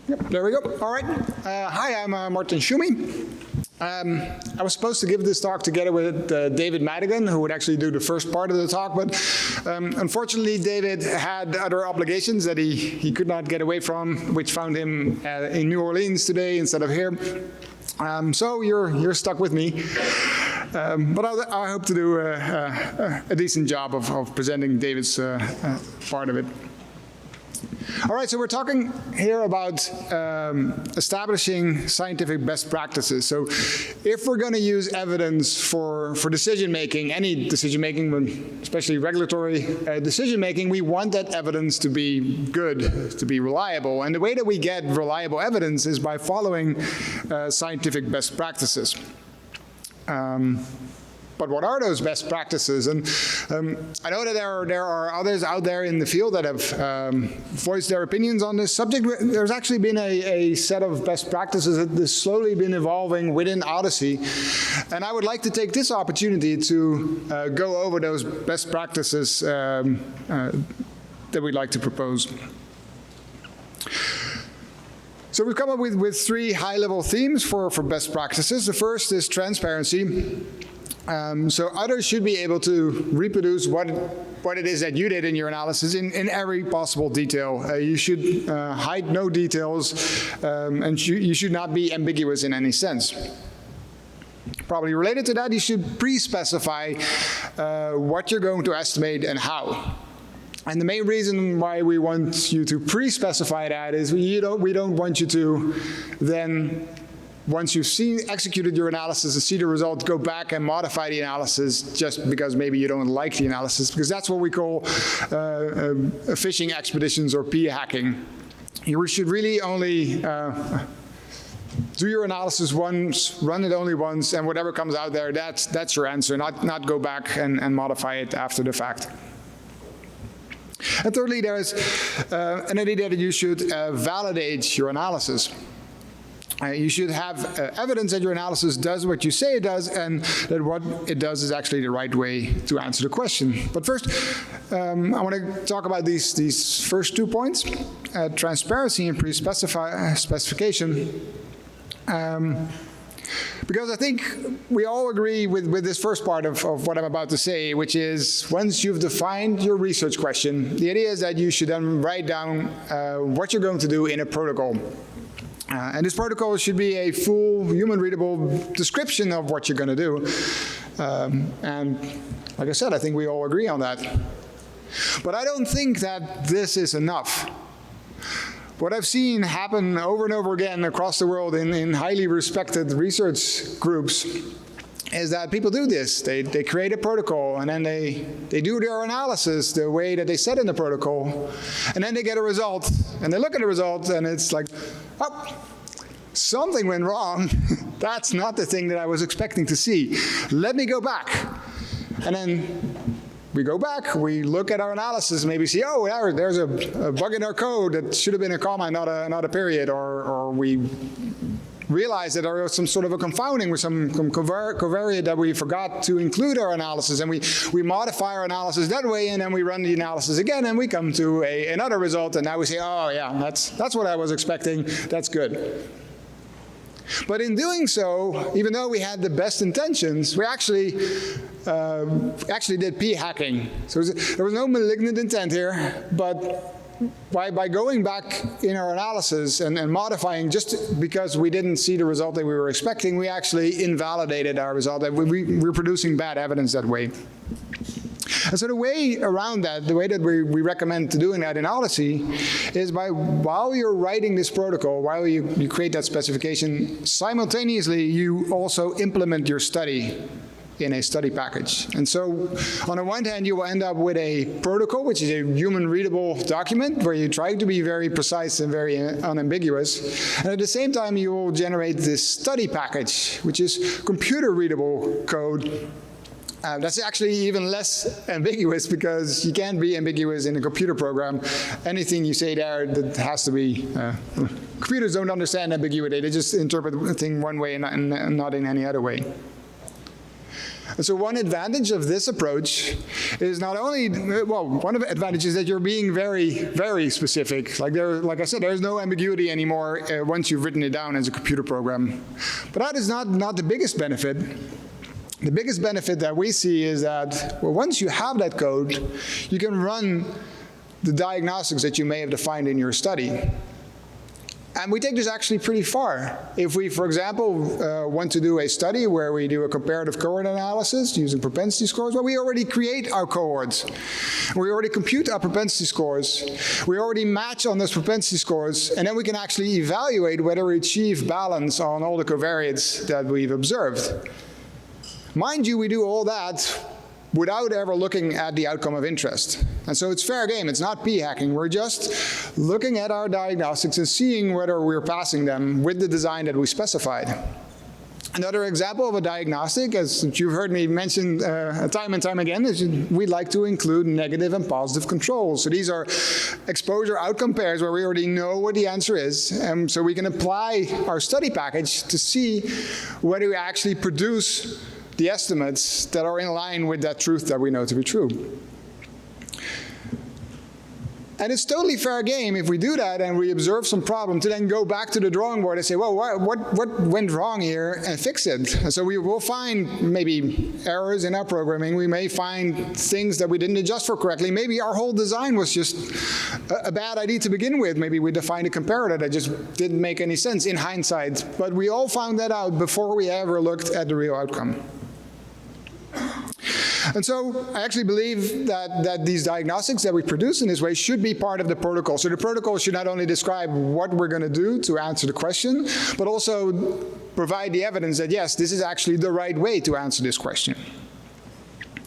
Yep, there we go. All right. Hi, I'm Martijn Schuemie. I was supposed to give this talk together with David Madigan, who would actually do the first part of the talk, but unfortunately David had other obligations that he could not get away from, which found him in New Orleans today instead of here. So you're stuck with me. But I hope to do a decent job of presenting David's part of it. All right, so we're talking here about establishing scientific best practices. So if we're going to use evidence for decision-making, any decision-making, especially regulatory decision-making, we want that evidence to be good, to be reliable. And the way that we get reliable evidence is by following scientific best practices. But what are those best practices? And I know that there are others out there in the field that have voiced their opinions on this subject. There's actually been a set of best practices that has slowly been evolving within OHDSI. And I would like to take this opportunity to go over those best practices that we'd like to propose. So we've come up with three high-level themes for best practices. The first is transparency. So others should be able to reproduce what it is that you did in your analysis in every possible detail. You should hide no details, and you should not be ambiguous in any sense. Probably related to that, you should pre-specify what you're going to estimate and how. And the main reason why we want you to pre-specify that is we don't want you to then, once you've executed your analysis and see the result, go back and modify the analysis just because maybe you don't like the analysis, because that's what we call phishing expeditions or p-hacking. You should really only do your analysis once, run it only once, and whatever comes out there, that's your answer, not go back and modify it after the fact. And thirdly, there is an idea that you should validate your analysis. You should have evidence that your analysis does what you say it does, and that what it does is actually the right way to answer the question. But first, I want to talk about these first 2 points, transparency and pre-specification. Because I think we all agree with this first part of what I'm about to say, which is once you've defined your research question, the idea is that you should then write down what you're going to do in a protocol. And this protocol should be a full human-readable description of what you're going to do. And like I said, I think we all agree on that. But I don't think that this is enough. What I've seen happen over and over again across the world in highly respected research groups is that people do this. They create a protocol, and then they do their analysis the way that they said in the protocol, and then they get a result, and they look at the result, and it's like, oh, something went wrong. That's not the thing that I was expecting to see. Let me go back. And then we go back, we look at our analysis, and maybe see, oh, there's a bug in our code that should have been a comma, not a period, or we realize that there was some sort of a confounding with some covariate that we forgot to include our analysis, and we modify our analysis that way, and then we run the analysis again, and we come to another result, and now we say, oh yeah, that's what I was expecting, that's good. But in doing so, even though we had the best intentions, we actually did p-hacking. So there was no malignant intent here, but by going back in our analysis and modifying just because we didn't see the result that we were expecting, we actually invalidated our result. We were producing bad evidence that way. And so the way around that, the way that we recommend to doing that in OHDSI is while you're writing this protocol, while you create that specification, simultaneously you also implement your study in a study package. And so on the one hand, you will end up with a protocol, which is a human-readable document where you try to be very precise and very unambiguous. And at the same time, you will generate this study package, which is computer-readable code. That's actually even less ambiguous because you can't be ambiguous in a computer program. Anything you say there, that has to be, computers don't understand ambiguity. They just interpret the thing one way and not in any other way. And so one advantage of this approach is not only, well, one of the advantages is that you're being very, very specific. Like I said, there's no ambiguity anymore once you've written it down as a computer program. But that is not the biggest benefit. The biggest benefit that we see is that, well, once you have that code, you can run the diagnostics that you may have defined in your study. And we take this actually pretty far. If we, for example, want to do a study where we do a comparative cohort analysis using propensity scores, well, we already create our cohorts. We already compute our propensity scores. We already match on those propensity scores, and then we can actually evaluate whether we achieve balance on all the covariates that we've observed. Mind you, we do all that without ever looking at the outcome of interest. And so it's fair game, it's not p-hacking. We're just looking at our diagnostics and seeing whether we're passing them with the design that we specified. Another example of a diagnostic, as you've heard me mention time and time again, is we like to include negative and positive controls. So these are exposure outcome pairs where we already know what the answer is, and so we can apply our study package to see whether we actually produce the estimates that are in line with that truth that we know to be true. And it's totally fair game if we do that and we observe some problem to then go back to the drawing board and say, well, what went wrong here, and fix it. And so we will find maybe errors in our programming. We may find things that we didn't adjust for correctly. Maybe our whole design was just a bad idea to begin with. Maybe we defined a comparator that just didn't make any sense in hindsight. But we all found that out before we ever looked at the real outcome. And so I actually believe that these diagnostics that we produce in this way should be part of the protocol. So the protocol should not only describe what we're going to do to answer the question, but also provide the evidence that, yes, this is actually the right way to answer this question.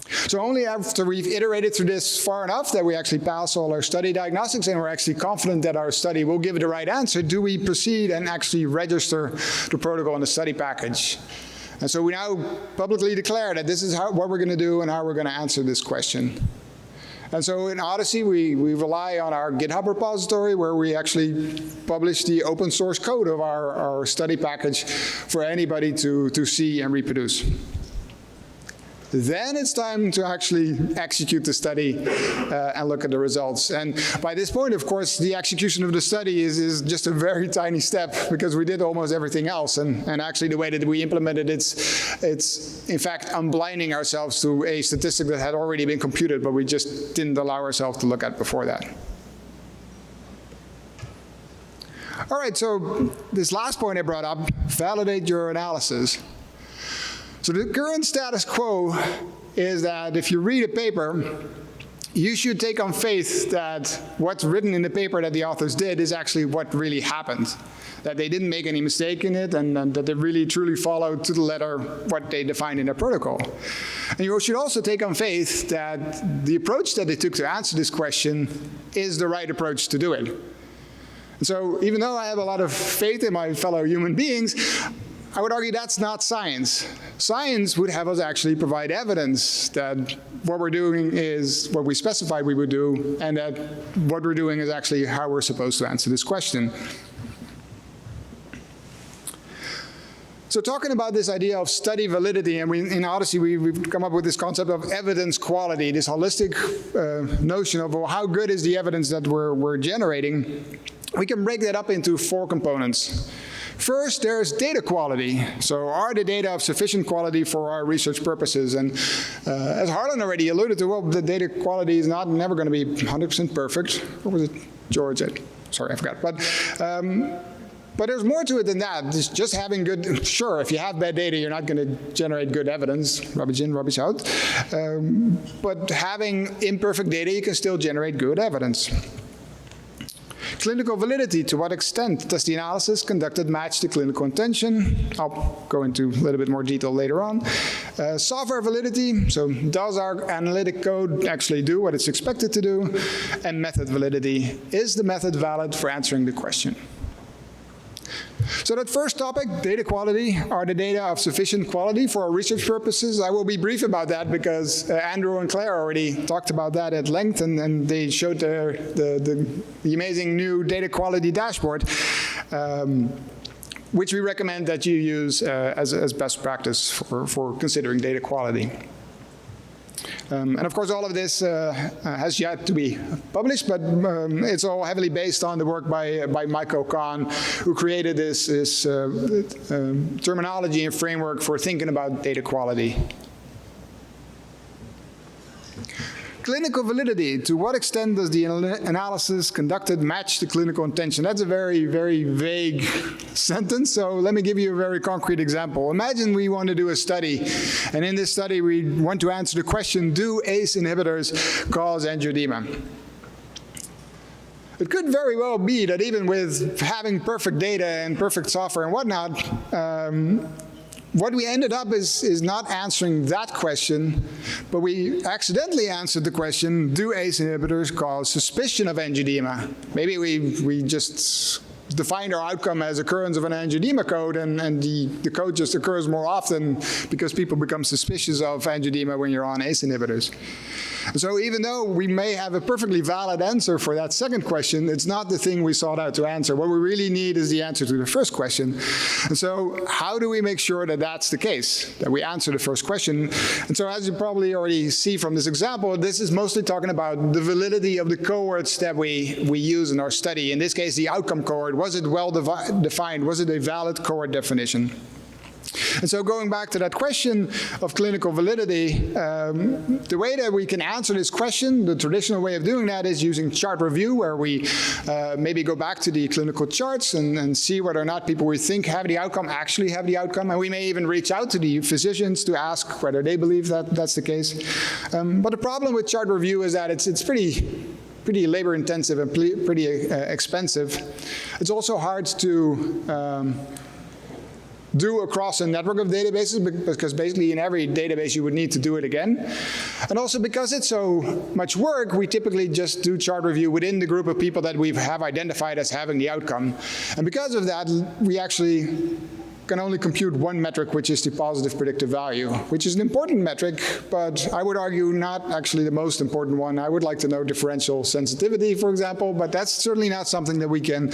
So only after we've iterated through this far enough that we actually pass all our study diagnostics and we're actually confident that our study will give the right answer, do we proceed and actually register the protocol in the study package. And so we now publicly declare that this is what we're going to do and how we're going to answer this question. And so in Odyssey, we rely on our GitHub repository where we actually publish the open source code of our study package for anybody to see and reproduce. Then it's time to actually execute the study and look at the results. And by this point, of course, the execution of the study is just a very tiny step because we did almost everything else. And actually the way that we implemented it's in fact unblinding ourselves to a statistic that had already been computed, but we just didn't allow ourselves to look at before that. All right, so this last point I brought up, validate your analysis. So the current status quo is that if you read a paper, you should take on faith that what's written in the paper that the authors did is actually what really happened. That they didn't make any mistake in it and that they really truly followed to the letter what they defined in their protocol. And you should also take on faith that the approach that they took to answer this question is the right approach to do it. And so even though I have a lot of faith in my fellow human beings, I would argue that's not science. Science would have us actually provide evidence that what we're doing is what we specified we would do, and that what we're doing is actually how we're supposed to answer this question. So talking about this idea of study validity, and in Odyssey we've come up with this concept of evidence quality, this holistic notion of, well, how good is the evidence that we're generating. We can break that up into 4 components. First, there's data quality. So are the data of sufficient quality for our research purposes? And as Harlan already alluded to, well, the data quality is never going to be 100% perfect. What was it George said? Sorry, I forgot. But there's more to it than that. Just having good, sure, if you have bad data, you're not going to generate good evidence, rubbish in, rubbish out. But having imperfect data, you can still generate good evidence. Clinical validity, to what extent does the analysis conducted match the clinical intention? I'll go into a little bit more detail later on. Software validity, so does our analytic code actually do what it's expected to do? And method validity, is the method valid for answering the question? So that first topic, data quality, are the data of sufficient quality for our research purposes? I will be brief about that because Andrew and Claire already talked about that at length, and they showed the amazing new data quality dashboard. which we recommend that you use as best practice for considering data quality. And of course, all of this has yet to be published, but it's all heavily based on the work by Michael Kahn, who created this terminology and framework for thinking about data quality. Clinical validity. To what extent does the analysis conducted match the clinical intention? That's a very, very vague sentence, so let me give you a very concrete example. Imagine we want to do a study, and in this study we want to answer the question, do ACE inhibitors cause angioedema? It could very well be that even with having perfect data and perfect software and whatnot, what we ended up is not answering that question, but we accidentally answered the question, do ACE inhibitors cause suspicion of angioedema? Maybe we just defined our outcome as occurrence of an angioedema code, and the code just occurs more often because people become suspicious of angioedema when you're on ACE inhibitors. So even though we may have a perfectly valid answer for that second question, it's not the thing we sought out to answer. What we really need is the answer to the first question. And so how do we make sure that that's the case, that we answer the first question? And so as you probably already see from this example, this is mostly talking about the validity of the cohorts that we use in our study. In this case, the outcome cohort. Was it well defined? Was it a valid cohort definition? And so going back to that question of clinical validity, the way that we can answer this question, the traditional way of doing that is using chart review, where we maybe go back to the clinical charts and see whether or not people we think have the outcome actually have the outcome. And we may even reach out to the physicians to ask whether they believe that that's the case. But the problem with chart review is that it's pretty labor intensive and pretty expensive. It's also hard to do across a network of databases, because basically in every database you would need to do it again. And also because it's so much work, we typically just do chart review within the group of people that we have identified as having the outcome. And because of that, we actually can only compute one metric, which is the positive predictive value, which is an important metric, but I would argue not actually the most important one. I would like to know differential sensitivity, for example, but that's certainly not something that we can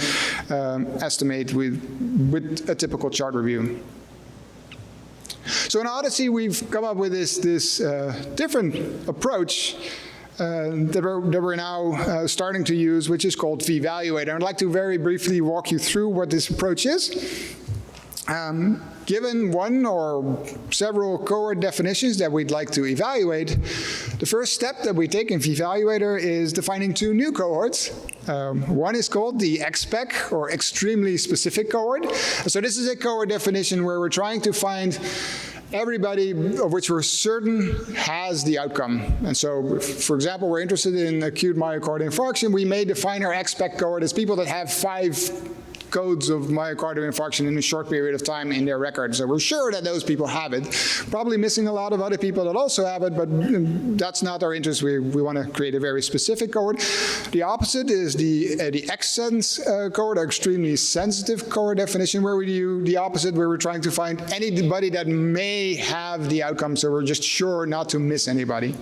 estimate with a typical chart review. So in OHDSI, we've come up with this different approach that we're now starting to use, which is called v-evaluator. I'd like to very briefly walk you through what this approach is. Given one or several cohort definitions that we'd like to evaluate, the first step that we take in v-evaluator is defining two new cohorts. One is called the XSpec, or extremely specific cohort. So this is a cohort definition where we're trying to find everybody of which we're certain has the outcome. And so, for example, we're interested in acute myocardial infarction. We may define our XSpec cohort as people that have 5 codes of myocardial infarction in a short period of time in their record. So we're sure that those people have it. Probably missing a lot of other people that also have it, but that's not our interest. We want to create a very specific cohort. The opposite is the XSense cohort, or extremely sensitive cohort definition, where we do the opposite, where we're trying to find anybody that may have the outcome, so we're just sure not to miss anybody.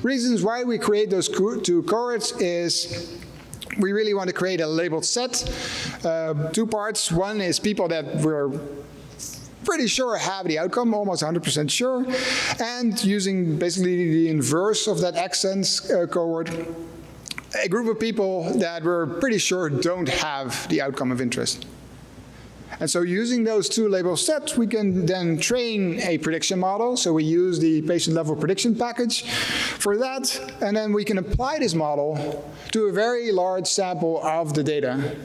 Reasons why we create those two cohorts is we really want to create a labeled set. 2 parts. One is people that we're pretty sure have the outcome, almost 100% sure, and using basically the inverse of that XSense cohort, a group of people that we're pretty sure don't have the outcome of interest. And so using those two label sets, we can then train a prediction model. So we use the patient-level prediction package for that, and then we can apply this model to a very large sample of the data.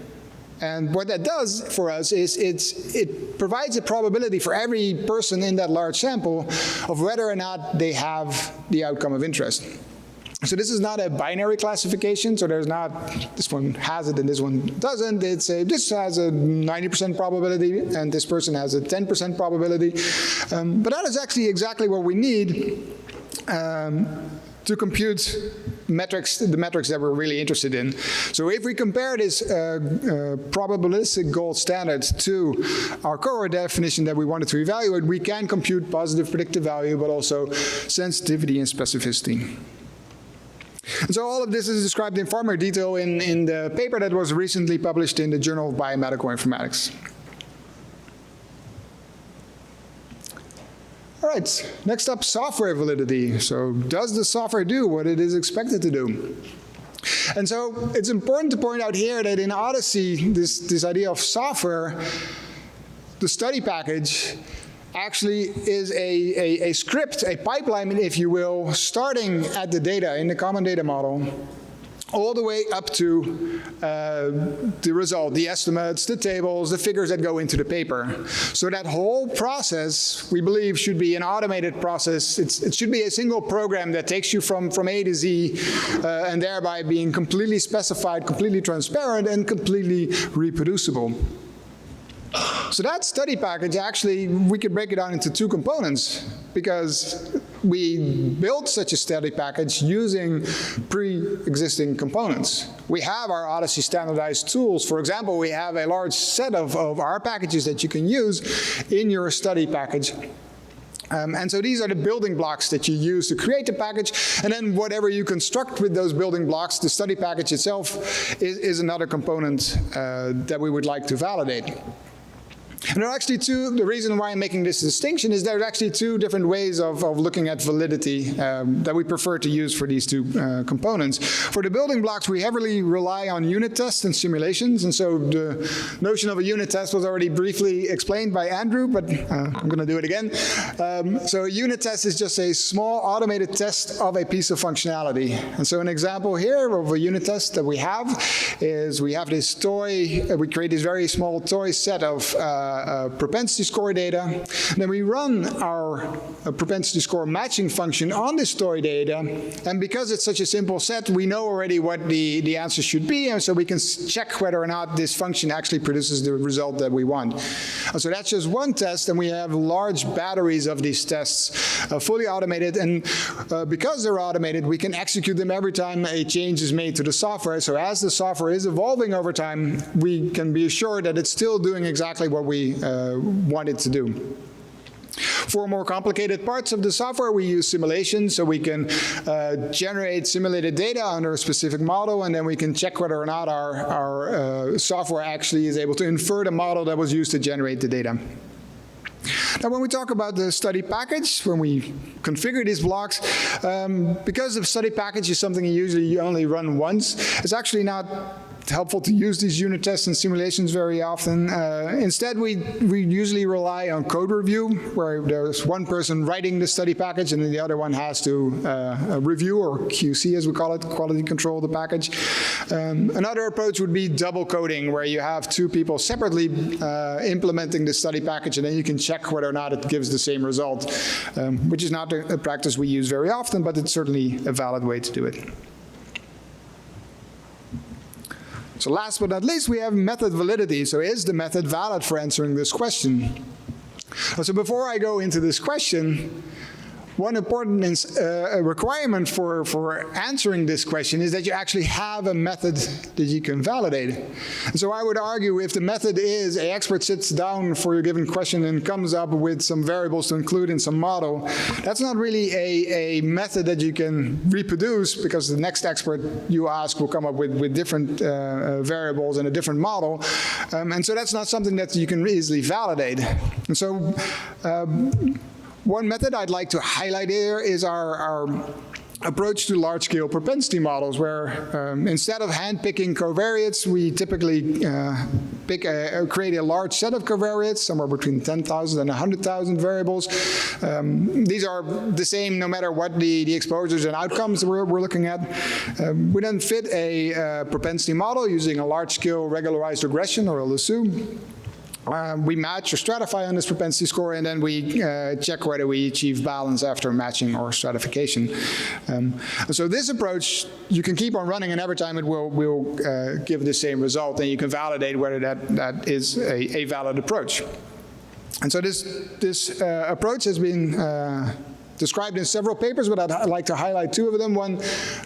And what that does for us is it provides a probability for every person in that large sample of whether or not they have the outcome of interest. So this is not a binary classification, so there's not this one has it and this one doesn't. It's this has a 90% probability and this person has a 10% probability. But that is actually exactly what we need to compute metrics, the metrics that we're really interested in. So if we compare this probabilistic gold standard to our cohort definition that we wanted to evaluate, we can compute positive predictive value, but also sensitivity and specificity. And so all of this is described in far more detail in the paper that was recently published in the Journal of Biomedical Informatics. All right, next up, software validity. So does the software do what it is expected to do? And so it's important to point out here that in OHDSI, this idea of software, the study package actually is a script, a pipeline, if you will, starting at the data in the common data model, all the way up to the result, the estimates, the tables, the figures that go into the paper. So that whole process, we believe, should be an automated process. It should be a single program that takes you from A to Z, and thereby being completely specified, completely transparent, and completely reproducible. So that study package, actually, we could break it down into two components, because we built such a study package using pre-existing components. We have our OHDSI standardized tools. For example, we have a large set of R packages that you can use in your study package. And so these are the building blocks that you use to create the package, and then whatever you construct with those building blocks, the study package itself is another component that we would like to validate. And there are actually the reason why I'm making this distinction is there are actually two different ways of looking at validity that we prefer to use for these two components. For the building blocks, we heavily rely on unit tests and simulations, and so the notion of a unit test was already briefly explained by Andrew, but I'm going to do it again. So a unit test is just a small automated test of a piece of functionality. And so an example here of a unit test that we have is we have this toy, we create this very small toy set of propensity score data. And then we run our propensity score matching function on this toy data. And because it's such a simple set, we know already what the answer should be. And so we can check whether or not this function actually produces the result that we want. And so that's just one test. And we have large batteries of these tests, fully automated. And because they're automated, we can execute them every time a change is made to the software. So as the software is evolving over time, we can be assured that it's still doing exactly what we want it to do. For more complicated parts of the software, we use simulation, so we can generate simulated data under a specific model, and then we can check whether or not our software actually is able to infer the model that was used to generate the data. Now, when we talk about the study package, when we configure these blocks, because the study package is something you only run once, it's actually not helpful to use these unit tests and simulations very often. Instead, we usually rely on code review, where there's one person writing the study package and then the other one has to review, or QC as we call it, quality control the package. Another approach would be double coding, where you have two people separately implementing the study package, and then you can check whether or not it gives the same result, which is not a practice we use very often, but it's certainly a valid way to do it. So last but not least, we have method validity. So is the method valid for answering this question? So before I go into this question, one important requirement for answering this question is that you actually have a method that you can validate. And so I would argue if the method is an expert sits down for a given question and comes up with some variables to include in some model, that's not really a method that you can reproduce, because the next expert you ask will come up with different variables and a different model. And so that's not something that you can easily validate. And so one method I'd like to highlight here is our approach to large-scale propensity models, where instead of hand-picking covariates, we typically create a large set of covariates, somewhere between 10,000 and 100,000 variables. These are the same no matter what the exposures and outcomes we're looking at. We then fit a propensity model using a large-scale regularized regression, or a LaSSU. We match or stratify on this propensity score, and then we check whether we achieve balance after matching or stratification. So this approach, you can keep on running, and every time it will give the same result, and you can validate whether that is a valid approach. And so this approach has been described in several papers, but I'd like to highlight two of them. One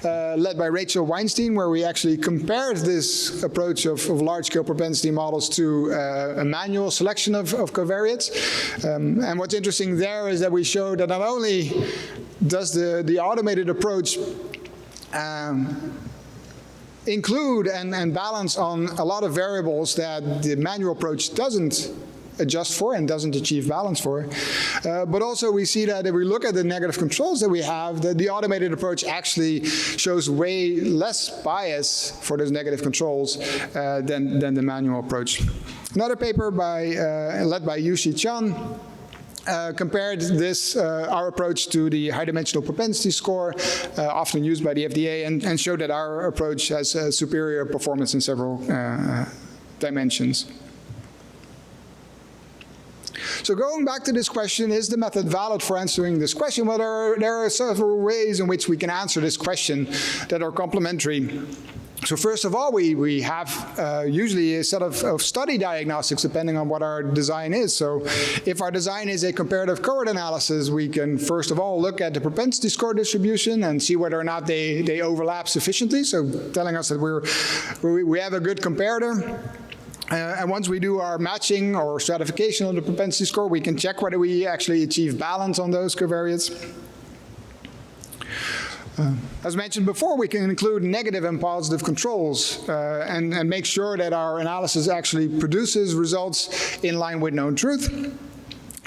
led by Rachel Weinstein, where we actually compared this approach of large-scale propensity models to a manual selection of covariates. And what's interesting there is that we showed that not only does the automated approach include and balance on a lot of variables that the manual approach doesn't adjust for and doesn't achieve balance for. But also we see that if we look at the negative controls that we have, that the automated approach actually shows way less bias for those negative controls than the manual approach. Another paper led by Yuxi Chan compared our approach to the high-dimensional propensity score, often used by the FDA, and showed that our approach has superior performance in several dimensions. So going back to this question, is the method valid for answering this question? Well, there are several ways in which we can answer this question that are complementary. So first of all, we have usually a set of study diagnostics depending on what our design is. So if our design is a comparative cohort analysis, we can first of all look at the propensity score distribution and see whether or not they overlap sufficiently, so telling us that we have a good comparator. And once we do our matching or stratification of the propensity score, we can check whether we actually achieve balance on those covariates. As mentioned before, we can include negative and positive controls and make sure that our analysis actually produces results in line with known truth.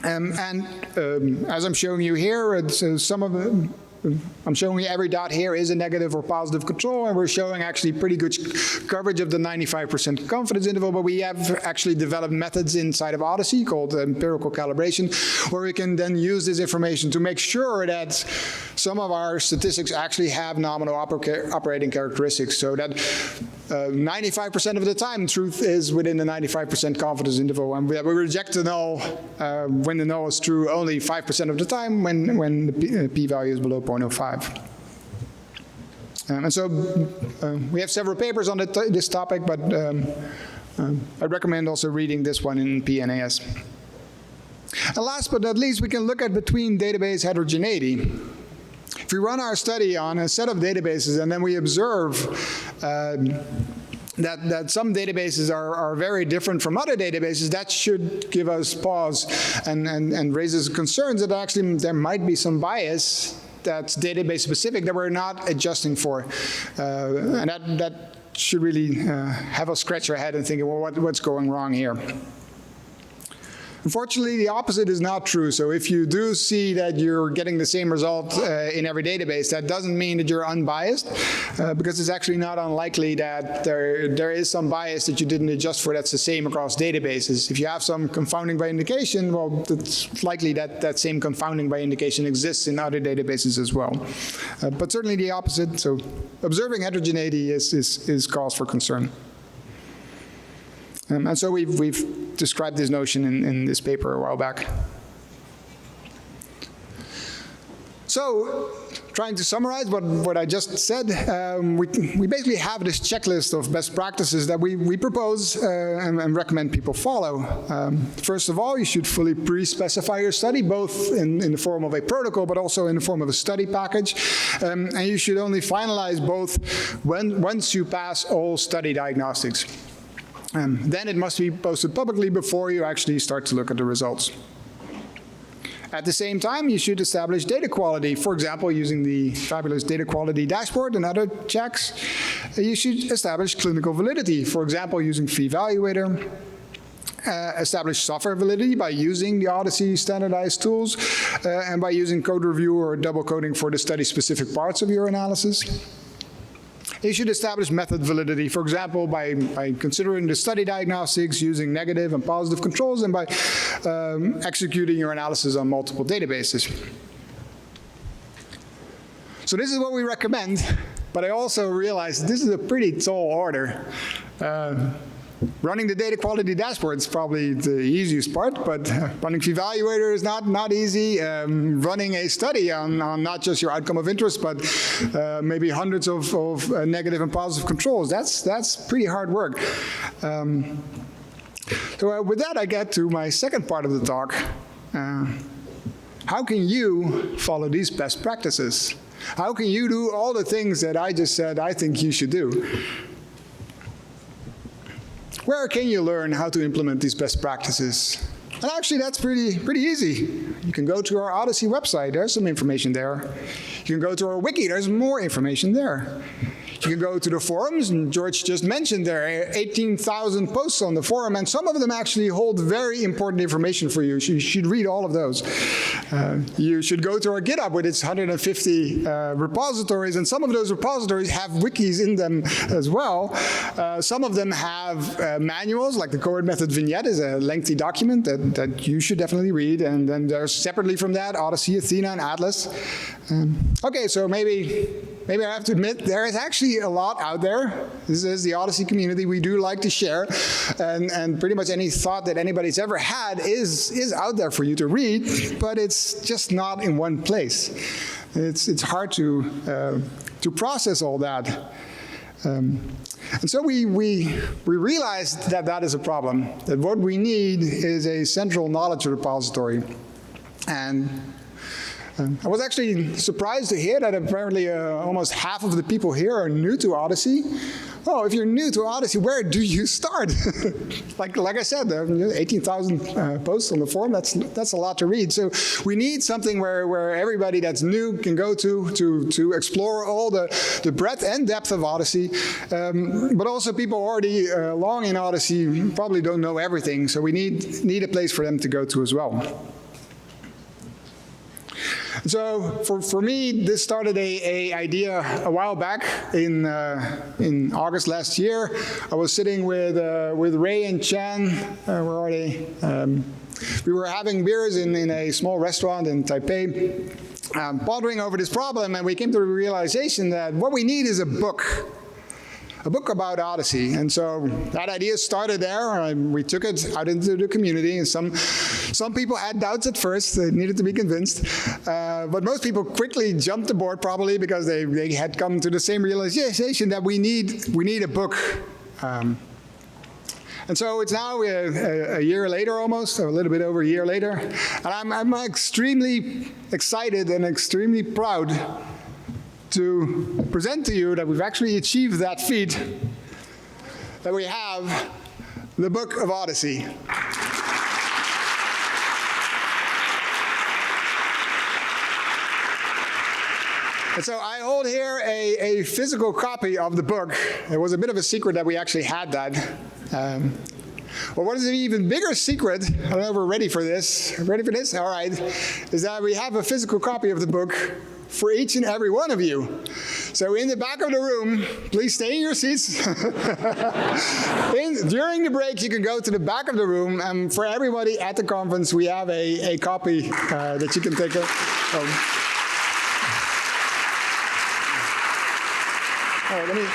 As I'm showing you here, I'm showing you every dot here is a negative or positive control, and we're showing actually pretty good coverage of the 95% confidence interval, but we have actually developed methods inside of OHDSI called empirical calibration, where we can then use this information to make sure that some of our statistics actually have nominal operating characteristics, so that 95% of the time truth is within the 95% confidence interval, and we reject the null when the null is true only 5% of the time when the p-value is below 0.05. And so we have several papers on this topic, but I recommend also reading this one in PNAS. And last but not least, we can look at between database heterogeneity. If we run our study on a set of databases and then we observe that some databases are very different from other databases, that should give us pause and raises concerns that actually there might be some bias that's database specific that we're not adjusting for. And that should really have us scratch our head and think, well, what's going wrong here? Unfortunately, the opposite is not true. So if you do see that you're getting the same result in every database, that doesn't mean that you're unbiased, because it's actually not unlikely that there is some bias that you didn't adjust for that's the same across databases. If you have some confounding by indication, well, it's likely that that same confounding by indication exists in other databases as well. But certainly the opposite, so observing heterogeneity is cause for concern. And so we've described this notion in this paper a while back. So, trying to summarize what I just said, we basically have this checklist of best practices that we propose and recommend people follow. First of all, you should fully pre-specify your study, both in the form of a protocol, but also in the form of a study package. And you should only finalize both once you pass all study diagnostics. Then it must be posted publicly before you actually start to look at the results. At the same time, you should establish data quality. For example, using the fabulous data quality dashboard and other checks. You should establish clinical validity. For example, using fee evaluator. Establish software validity by using the OHDSI standardized tools and by using code review or double coding for the study-specific parts of your analysis. You should establish method validity, for example, by considering the study diagnostics, using negative and positive controls, and by executing your analysis on multiple databases. So this is what we recommend, but I also realized this is a pretty tall order. Running the data quality dashboard is probably the easiest part, but running fee evaluator is not easy. Running a study on not just your outcome of interest, but maybe hundreds of negative and positive controls, that's pretty hard work. So with that, I get to my second part of the talk. How can you follow these best practices? How can you do all the things that I just said I think you should do? Where can you learn how to implement these best practices? And actually, that's pretty easy. You can go to our OHDSI website. There's some information there. You can go to our wiki. There's more information there. You You can go to the forums, and George just mentioned there are 18,000 posts on the forum, and some of them actually hold very important information for you. You should read all of those. You should go to our GitHub with its 150 repositories, and some of those repositories have wikis in them as well. Some of them have manuals, like the Code Method Vignette is a lengthy document that you should definitely read, and then there's separately from that Odyssey, Athena, and Atlas. Okay, so maybe I have to admit there is actually a lot out there. This is the Odyssey community. We do like to share, and pretty much any thought that anybody's ever had is out there for you to read, but it's just not in one place. It's hard to process all that. And so we realized that that is a problem, that what we need is a central knowledge repository. And I was actually surprised to hear that apparently almost half of the people here are new to Odyssey. Oh, if you're new to Odyssey, where do you start? like I said, 18,000 posts on the forum, that's a lot to read. So we need something where everybody that's new can go to explore all the breadth and depth of Odyssey. But also people already long in Odyssey probably don't know everything, so we need a place for them to go to as well. So for me, this started a idea a while back in August last year. I was sitting with Ray and Chan. We were having beers in a small restaurant in Taipei, pondering over this problem, and we came to the realization that what we need is a book about Odyssey. And so that idea started there. We took it out into the community, and some people had doubts at first. They needed to be convinced. But most people quickly jumped aboard, probably because they had come to the same realization that we need a book. And so it's now a year later almost, or a little bit over a year later. And I'm extremely excited and extremely proud to present to you that we've actually achieved that feat, that we have the Book of Odyssey. And so I hold here a physical copy of the book. It was a bit of a secret that we actually had that. Well, what is an even bigger secret, I don't know if we're ready for this. Ready for this? All right. Is that we have a physical copy of the book for each and every one of you. So in the back of the room, please stay in your seats. During the break, you can go to the back of the room, and for everybody at the conference, we have a copy that you can take home. All right, let me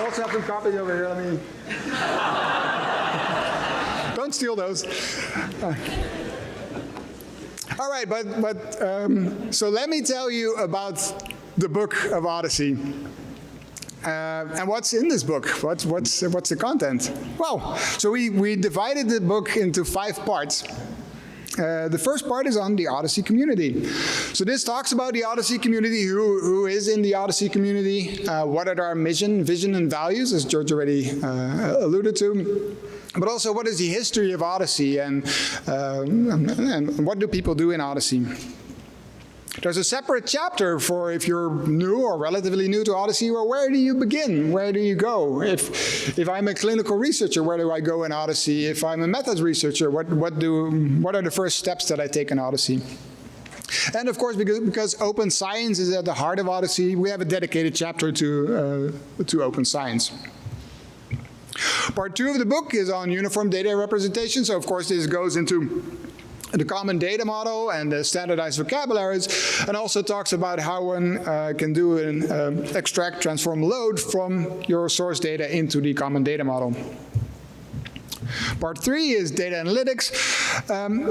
also have some copies over here. Let me. Don't steal those. All right, so let me tell you about the Book of Odyssey. And what's in this book? What's the content? Well, so we divided the book into 5 parts. The first part is on the Odyssey community. So this talks about the Odyssey community, who is in the Odyssey community, what are our mission, vision, and values, as George already alluded to. But also, what is the history of Odyssey, and what do people do in Odyssey? There's a separate chapter for if you're new or relatively new to Odyssey, well, where do you begin? Where do you go? If I'm a clinical researcher, where do I go in Odyssey? If I'm a methods researcher, what are the first steps that I take in Odyssey? And of course, because open science is at the heart of Odyssey, we have a dedicated chapter to open science. Part 2 of the book is on uniform data representation. So of course this goes into the common data model and the standardized vocabularies, and also talks about how one can do an extract, transform, load from your source data into the common data model. Part 3 is data analytics.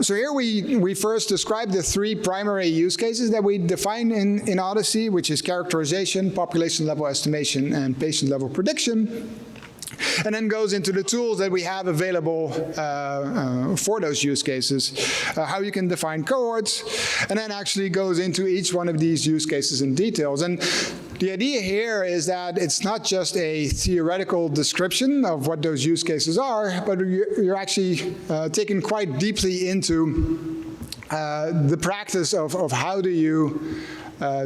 So here we first describe the 3 primary use cases that we define in Odyssey, which is characterization, population level estimation, and patient level prediction. And then goes into the tools that we have available for those use cases, how you can define cohorts, and then actually goes into each one of these use cases in details. And the idea here is that it's not just a theoretical description of what those use cases are, but you're actually taken quite deeply into the practice of how do you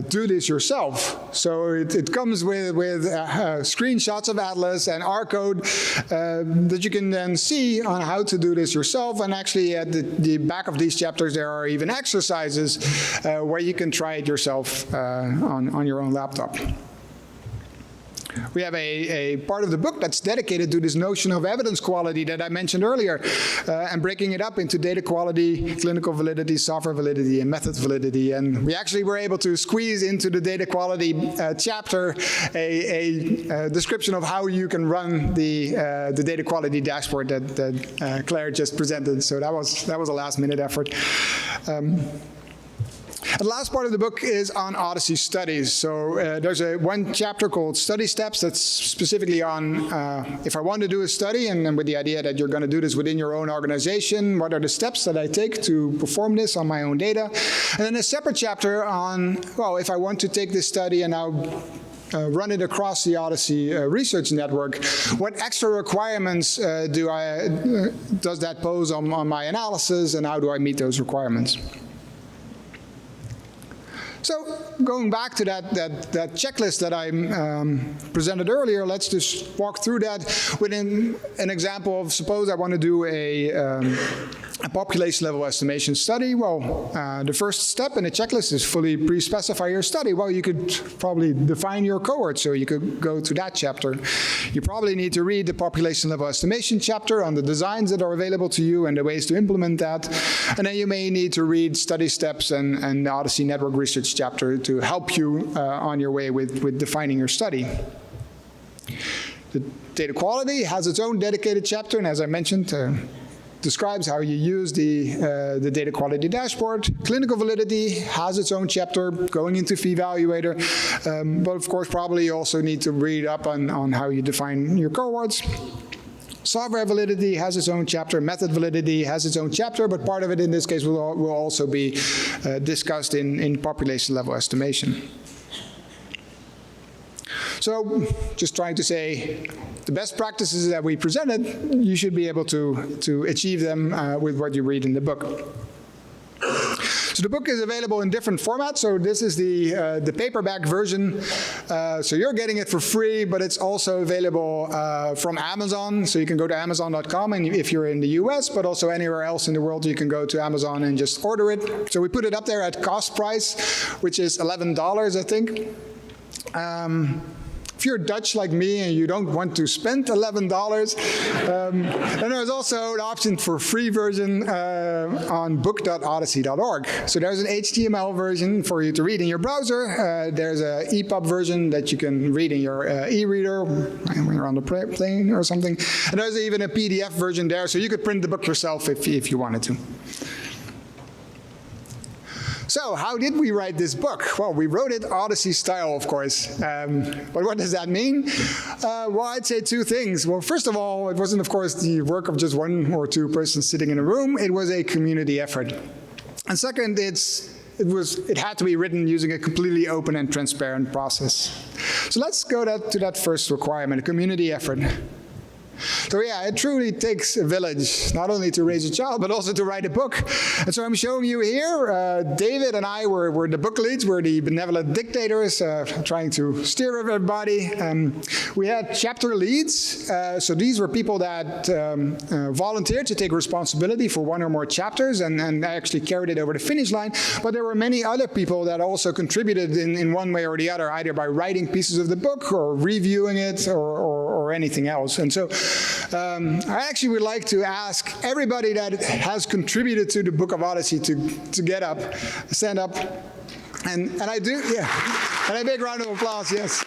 do this yourself. So it comes with screenshots of Atlas and R code that you can then see on how to do this yourself. And actually at the back of these chapters there are even exercises where you can try it yourself on your own laptop. We have a part of the book that's dedicated to this notion of evidence quality that I mentioned earlier, and breaking it up into data quality, clinical validity, software validity, and method validity. And we actually were able to squeeze into the data quality chapter a description of how you can run the data quality dashboard that Claire just presented. So that was a last-minute effort. The last part of the book is on OHDSI studies. So there's one chapter called Study Steps that's specifically on if I want to do a study, and then with the idea that you're going to do this within your own organization, what are the steps that I take to perform this on my own data? And then a separate chapter on, well, if I want to take this study and now run it across the OHDSI research network, what extra requirements does that pose on my analysis, and how do I meet those requirements? So going back to that checklist that I presented earlier, let's just walk through that with an example of, suppose I want to do a population level estimation study. Well, the first step in the checklist is fully pre-specify your study. Well, you could probably define your cohort, so you could go to that chapter. You probably need to read the population level estimation chapter on the designs that are available to you and the ways to implement that. And then you may need to read study steps and the OHDSI network research chapter to help you on your way with defining your study. The data quality has its own dedicated chapter, and as I mentioned, describes how you use the data quality dashboard. Clinical validity has its own chapter going into fee evaluator, but of course probably you also need to read up on how you define your cohorts. Software validity has its own chapter, method validity has its own chapter, but part of it in this case will also be discussed in population level estimation. So just trying to say, the best practices that we presented, you should be able to achieve them with what you read in the book. So the book is available in different formats. So this is the paperback version. So you're getting it for free, but it's also available from Amazon. So you can go to Amazon.com, and if you're in the US, but also anywhere else in the world, you can go to Amazon and just order it. So we put it up there at cost price, which is $11, I think. If you're Dutch like me and you don't want to spend $11, then there's also an option for free version on book.ohdsi.org. So there's an HTML version for you to read in your browser. There's an EPUB version that you can read in your e-reader when you're on the plane or something. And there's even a PDF version there, so you could print the book yourself if you wanted to. So how did we write this book? Well, we wrote it OHDSI style, of course. But what does that mean? Well, I'd say two things. Well, first of all, it wasn't, of course, the work of just one or two persons sitting in a room. It was a community effort. And second, it had to be written using a completely open and transparent process. So let's go to that first requirement, a community effort. So yeah, it truly takes a village, not only to raise a child, but also to write a book. And so I'm showing you here, David and I were the book leads, we're the benevolent dictators, trying to steer everybody. We had chapter leads, so these were people that volunteered to take responsibility for one or more chapters and actually carried it over the finish line. But there were many other people that also contributed in one way or the other, either by writing pieces of the book or reviewing it or anything else. And so I actually would like to ask everybody that has contributed to the Book of OHDSI to get up, stand up, and I do, yeah, and a big round of applause, yes.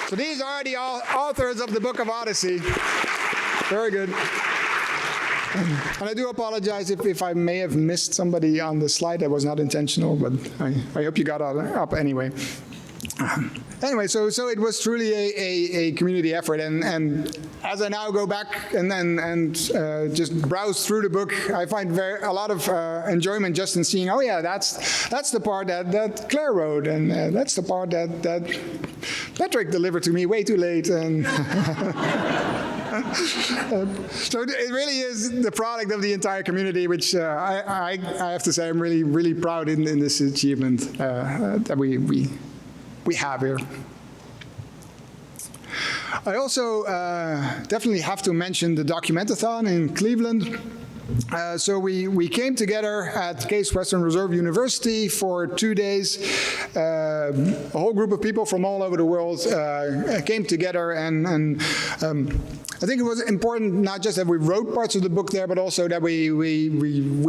So these are the authors of the Book of OHDSI. Very good. And I do apologize if I may have missed somebody on the slide. That was not intentional, but I hope you got up anyway. Anyway, so it was truly a community effort, and as I now go back and just browse through the book, I find a lot of enjoyment just in seeing, oh yeah, that's the part that Claire wrote, and that's the part that Patrick delivered to me way too late, and So it really is the product of the entire community, which I have to say I'm really, really proud in this achievement that we have here. I also definitely have to mention the Document-a-thon in Cleveland. So we came together at Case Western Reserve University for 2 days. A whole group of people from all over the world came together, and I think it was important not just that we wrote parts of the book there, but also that we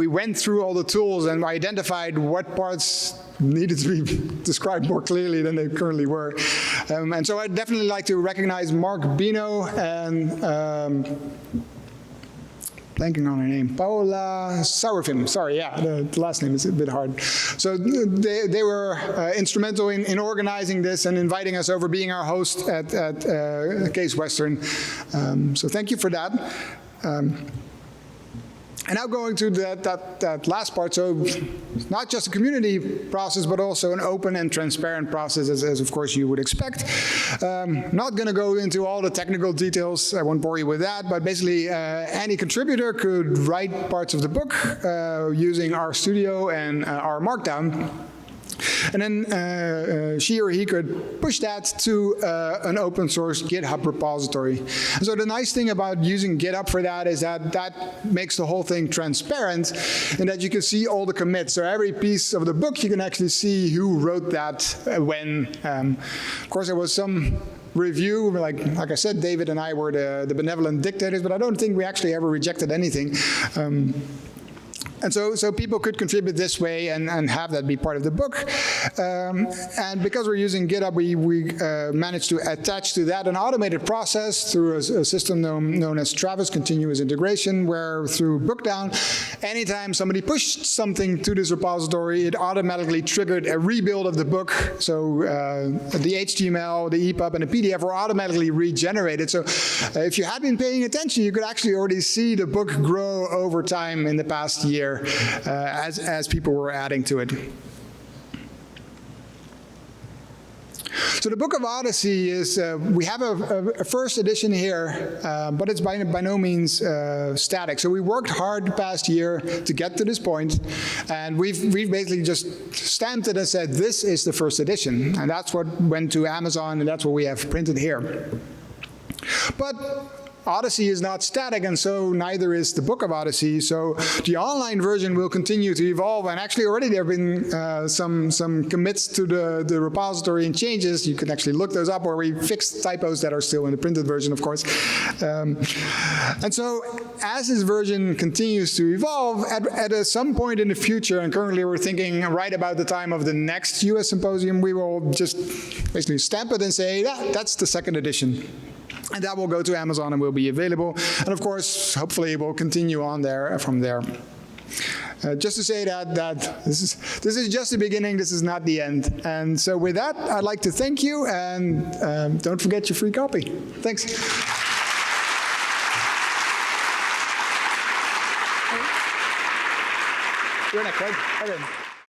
went through all the tools and identified what parts needed to be described more clearly than they currently were. And so I'd definitely like to recognize Mark Bino and blanking on her name, Paola Sauerfim. Sorry, yeah, the last name is a bit hard. So they were instrumental in organizing this and inviting us over, being our host at Case Western. So thank you for that. And now going to that last part, so it's not just a community process, but also an open and transparent process, as of course you would expect. Not going to go into all the technical details, I won't bore you with that, but basically any contributor could write parts of the book using RStudio and R Markdown. And then she or he could push that to an open source GitHub repository. And so the nice thing about using GitHub for that is that makes the whole thing transparent, and that you can see all the commits. So every piece of the book, you can actually see who wrote that when. Of course, there was some review, like I said, David and I were the benevolent dictators, but I don't think we actually ever rejected anything. And so people could contribute this way and have that be part of the book. And because we're using GitHub, we managed to attach to that an automated process through a system known as Travis Continuous Integration, where through Bookdown, anytime somebody pushed something to this repository, it automatically triggered a rebuild of the book. So the HTML, the EPUB, and the PDF were automatically regenerated. So if you had been paying attention, you could actually already see the book grow over time in the past year. As people were adding to it. So the Book of OHDSI is, we have a first edition here, but it's by no means static. So we worked hard the past year to get to this point, and we've basically just stamped it and said, this is the first edition. And that's what went to Amazon, and that's what we have printed here. But OHDSI is not static, and so neither is the Book of OHDSI. So the online version will continue to evolve, and actually already there have been some commits to the repository and changes. You can actually look those up, or we fixed typos that are still in the printed version, of course. And so as this version continues to evolve, at some point in the future, and currently we're thinking right about the time of the next US symposium, we will just basically stamp it and say, that's the second edition. And that will go to Amazon and will be available. And of course, hopefully it will continue on there from there. Just to say that this is just the beginning, this is not the end. And so with that, I'd like to thank you, and don't forget your free copy. Thanks. You're next, right? Okay.